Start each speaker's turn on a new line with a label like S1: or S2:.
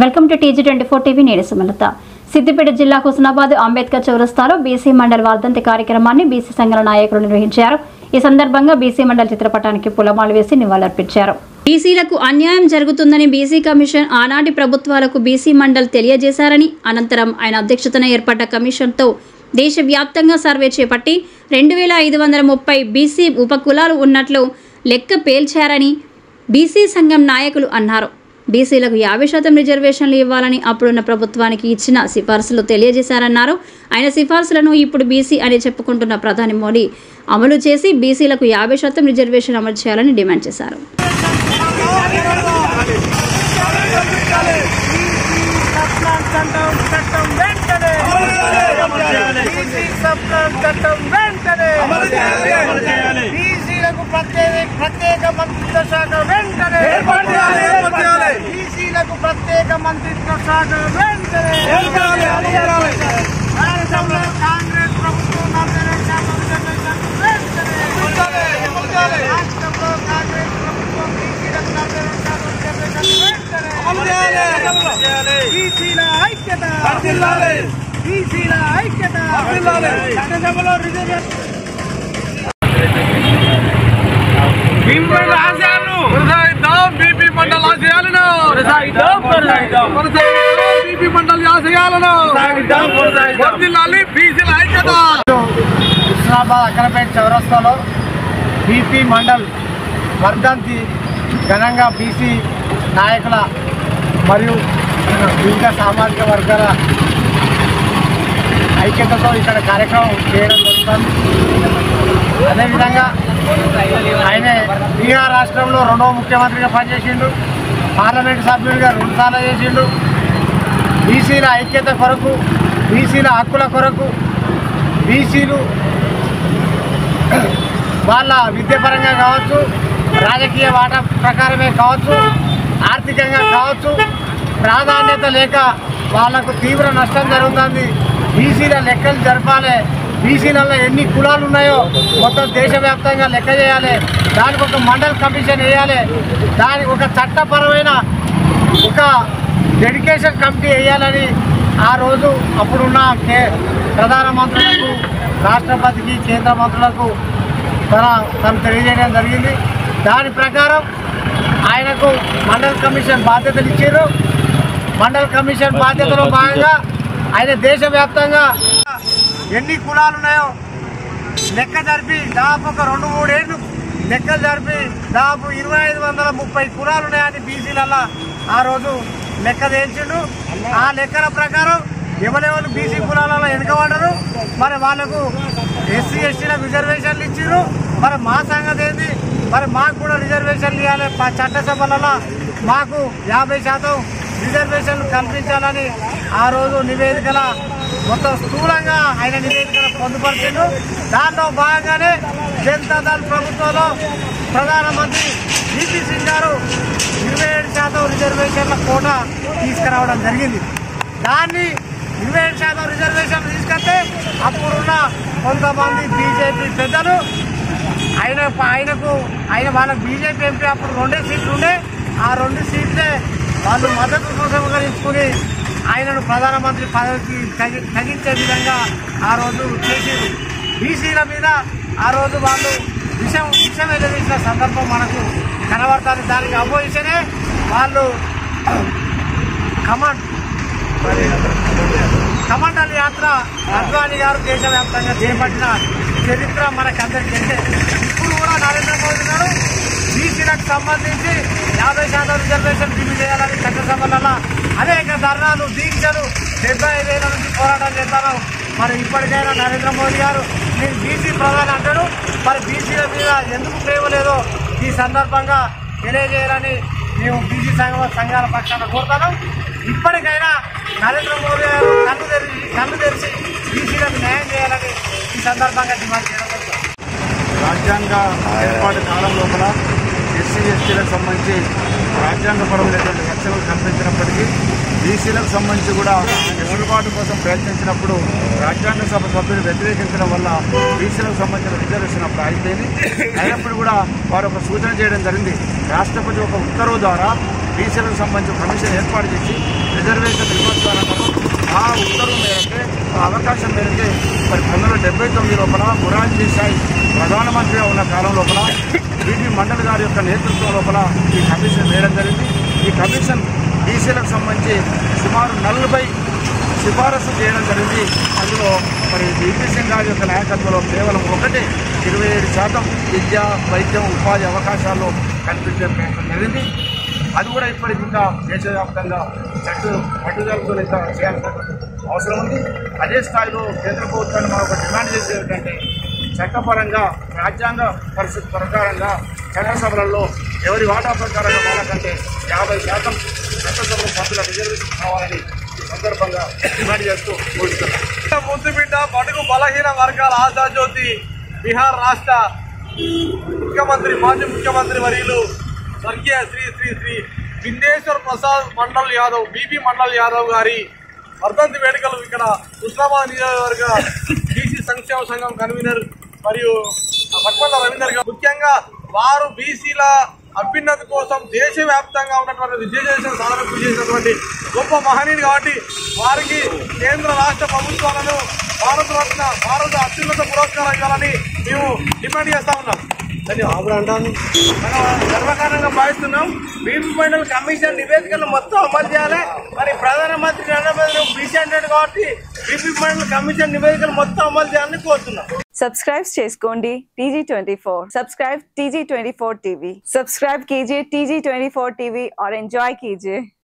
S1: Welcome to TG24 TV. నేను సుమలత. సిద్దిపేట జిల్లా హుస్నాబాద్ అంబేద్కర్ చౌరస్తాలో బీసీ మండల్ వర్ధంతి కార్యక్రమాన్ని బీసీ సంఘాల నాయకులు నిర్వహించారు. ఈ సందర్భంగా బీసీ మండల్ చిత్రపటానికి పూలమాల వేసి నివాళులర్పించారు. బీసీలకు అన్యాయం జరుగుతుందని బీసీ కమిషన్ ఆనాటి ప్రభుత్వాలకు బీసీ మండల్ తెలియజేశారని, అనంతరం ఆయన అధ్యక్షతన ఏర్పడ్డ కమిషన్తో దేశవ్యాప్తంగా సర్వే చేపట్టి 2530 బీసీ ఉపకులాలు ఉన్నట్లు లెక్క పేల్చారని బీసీ సంఘం నాయకులు అన్నారు. బీసీలకు 50% రిజర్వేషన్లు ఇవ్వాలని అప్పుడున్న ప్రభుత్వానికి ఇచ్చిన సిఫార్సులు తెలియజేశారన్నారు. ఆయన సిఫార్సులను ఇప్పుడు బీసీ అని చెప్పుకుంటున్న ప్రధాని మోడీ అమలు చేసి బీసీలకు 50% రిజర్వేషన్ అమలు చేయాలని డిమాండ్ చేశారు.
S2: ప్రత్యేక మంత్రిత్వ శాఖ వెంటనే బీసీలకు ప్రత్యేక మంత్రిత్వ శాఖ వెంటనే కాంగ్రెస్ ప్రభుత్వం 40% వెంటనే రాష్ట్రంలో కాంగ్రెస్ ప్రభుత్వం బీసీలకు 40% వెంటనే బీసీల ఐక్యత బీసీల ఐక్యత చట్టసభలో రిజర్వేషన్ బీపీ మండల్ ఆశయాలను బీపీ మండల్ ఆశయాలను బీసీల ఐక్యత. హుస్నాబాద్ అక్కరపేట చౌరస్తాలో బీపీ మండల్ వర్ధంతి ఘనంగా బీసీ నాయకుల మరియు వివిధ సామాజిక వర్గాల ఐక్యతతో ఇక్కడ కార్యక్రమం చేయడం జరుగుతుంది. అదేవిధంగా ఆయన బీహార్ రాష్ట్రంలో 2వ ముఖ్యమంత్రిగా పనిచేసిండు, పార్లమెంటు సభ్యుడిగా 2 సార్లు చేసిండు. బీసీల ఐక్యత కొరకు, బీసీల హక్కుల కొరకు, బీసీలు వాళ్ళ విద్యాపరంగా కావచ్చు, రాజకీయ వాటా ప్రకారమే కావచ్చు, ఆర్థికంగా కావచ్చు, ప్రాధాన్యత లేక వాళ్లకు తీవ్ర నష్టం జరుగుతుంది. బీసీల లెక్కలు జరపాలి. బీసీలలో ఎన్ని కులాలు ఉన్నాయో మొత్తం దేశవ్యాప్తంగా లెక్క చేయాలి. దానికి ఒక మండల్ కమిషన్ వేయాలి. దానికి ఒక చట్టపరమైన ఒక డెడికేషన్ కమిటీ వేయాలని ఆ రోజు అప్పుడున్న ప్రధానమంత్రులకు, రాష్ట్రపతికి, కేంద్ర మంత్రులకు తను తెలియజేయడం జరిగింది. దాని ప్రకారం ఆయనకు మండల్ కమిషన్ బాధ్యతలు ఇచ్చారు. మండల్ కమిషన్ బాధ్యతలో భాగంగా ఆయన దేశవ్యాప్తంగా ఎన్ని కులాలు ఉన్నాయో లెక్క జరిపి దాదాపు ఒక 2-3 ఏళ్ళు లెక్కలు జరిపి దాదాపు 2530 కులాలు ఉన్నాయని బీసీలలో ఆ రోజు లెక్క తేల్చిండు. ఆ లెక్కల ప్రకారం ఎవరెవరు బీసీ కులాలలో వెనుకబడ్డారు, మరి వాళ్లకు ఎస్సీ ఎస్టీలకు రిజర్వేషన్లు ఇచ్చారు. మరి మా సంగతి ఏంది, మరి మాకు కూడా రిజర్వేషన్లు ఇవ్వాలి, చట్టసభలలో మాకు 50% రిజర్వేషన్లు కల్పించాలని ఆ రోజు నివేదికల మొత్తం స్థూలంగా ఆయన నివేదికలు పొందుపరిచిండు. దాంట్లో భాగంగానే జనతాదళ్ ప్రభుత్వంలో ప్రధానమంత్రి VP సింగ్ గారు 27% రిజర్వేషన్ల కోటా తీసుకురావడం జరిగింది. దాన్ని 27% రిజర్వేషన్లు తీసుకొస్తే అప్పుడున్న కొంతమంది బీజేపీ పెద్దలు వాళ్ళకు బీజేపీ ఎంపీ అప్పుడు 2 సీట్లు ఉండే, ఆ 2 సీట్లే వాళ్ళు మద్దతు ఉపసంహరించుకుని ఆయనను ప్రధానమంత్రి పదవికి తగ్గించే విధంగా ఆ రోజు చేసారు. బీసీల మీద ఆ రోజు వాళ్ళు విషం వెలువరించిన సందర్భం మనకు కనబడుతుంది. దానికి అపోజిషనే వాళ్ళు కమండల్ యాత్ర అద్వానీ గారు దేశవ్యాప్తంగా చేపట్టిన చరిత్ర మనకందరికీ తెలిసే. ఇప్పుడు కూడా నరేంద్ర మోదీ గారు బీసీలకు సంబంధించి 50% రిజర్వేషన్ బిల్లు చేయాలని చట్టసభలలో అనేక ధర్నాలు, దీక్షలు 75 ఏళ్ల నుంచి పోరాటం చేస్తాను. మరి ఇప్పటికైనా నరేంద్ర మోదీ గారు నేను బీసీ ప్రధాని అంటాడు, మరి బీసీల మీద ఎందుకు ప్రేమ లేదో ఈ సందర్భంగా తెలియజేయాలని మేము బీసీ సంఘాల పక్షాన కోరుతాను. ఇప్పటికైనా నరేంద్ర మోదీ గారు కళ్ళు తెరిచి బీసీలకు న్యాయం చేయాలని ఈ సందర్భంగా డిమాండ్ చేయడం జరుగుతుంది.
S3: రాజ్యాంగ ఏర్పాటు కాలం లోపల ఎస్సీ ఎస్టీలకు సంబంధించి రాజ్యాంగపరమైనటువంటి రక్షణలు కల్పించినప్పటికీ బీసీలకు సంబంధించి కూడా వెసులుబాటు కోసం ప్రయత్నించినప్పుడు రాజ్యాంగ సభ సభ్యులు వ్యతిరేకించడం వల్ల బీసీలకు సంబంధించిన రిజర్వేషన్ అప్పుడు అయిపోయింది. అయినప్పుడు కూడా వారు ఒక సూచన చేయడం జరిగింది. రాష్ట్రపతి ఒక ఉత్తర్వు ద్వారా బీసీలకు సంబంధించిన కమిషన్ ఏర్పాటు చేసి రిజర్వేషన్ ఇవ్వచ్చారన్నారు. ఆ ఉత్తర్వు మేరకే, ఆ అవకాశం మేరకే మరి 1979 లోపల మొరార్జీ దేశాయ్ ప్రధానమంత్రిగా ఉన్న కాలం లోపల బీపీ మండల్ గారి యొక్క నేతృత్వం లోపల ఈ కమిషన్ వేయడం జరిగింది. ఈ కమిషన్ బీసీలకు సంబంధించి సుమారు 40 సిఫారసు చేయడం జరిగింది. అందులో మరి బీపీ సింగ్ గారి యొక్క నాయకత్వంలో కేవలం 27% విద్య, వైద్యం, ఉపాధి అవకాశాల్లో కల్పించే ప్రయత్నం జరిగింది. అది కూడా ఇప్పటికి ఇంకా దేశవ్యాప్తంగా పట్టుదలతో ఇంకా చేయాల్సిన అవసరం ఉంది. అదే స్థాయిలో కేంద్ర ప్రభుత్వాన్ని మనం ఒక డిమాండ్ చేసేది ఏంటంటే చట్టపరంగా రాజ్యాంగ పరిస్థితి ప్రకారంగా చట్టసభలలో ఎవరి వాటా ప్రకారంగా వాళ్ళకంటే 50% చట్టసభల సభ్యుల రిజర్వేషన్ కావాలని సందర్భంగా డిమాండ్ చేస్తూ కోరుతున్నాం.
S4: ముద్దుబిడ్డ బడుగు బలహీన వర్గాల ఆశాజ్యోతి బీహార్ రాష్ట్ర ముఖ్యమంత్రి, మాజీ ముఖ్యమంత్రి వర్యులు స్వర్గీయ శ్రీ శ్రీ శ్రీ విందేశ్వర్ ప్రసాద్ మండల్ యాదవ్, బీపీ మండల్ యాదవ్ గారి వర్ధంతి వేడుకలు ఇక్కడ హుస్నాబాద్ నియోజకవర్గ బీసీ సంక్షేమ సంఘం కన్వీనర్ మరియు పట్మల రవీందర్ గారు, ముఖ్యంగా వారు బీసీల అభ్యున్నతి కోసం దేశవ్యాప్తంగా ఉన్నటువంటి విజయదేశం సాధన కృషి చేసినటువంటి గొప్ప మహనీయుడు కాబట్టి వారికి కేంద్ర రాష్ట్ర ప్రభుత్వాలను భారతరత్న, భారత అత్యున్నత పురస్కారం ఇవ్వాలని మేము డిమాండ్ చేస్తా ఉన్నాం. ధన్యవాదాలు.
S2: మనం గర్వకారణంగా భావిస్తున్నాం. బీపీ మండల్ కమిషన్ నివేదికలు మొత్తం అమలు చేయాలి. మరి ప్రధానమంత్రి నరేంద్ర మోదీ బీసీ అంటాడు కాబట్టి బీపీ మండల్ కమిషన్ నివేదికలు మొత్తం అమలు చేయాలని కోరుతున్నాం.
S5: सब्सक्राइब చేసుకోండి TG24. Subscribe TG24 TV. Subscribe कीजिए TG24 TV और एंजॉय कीजिए.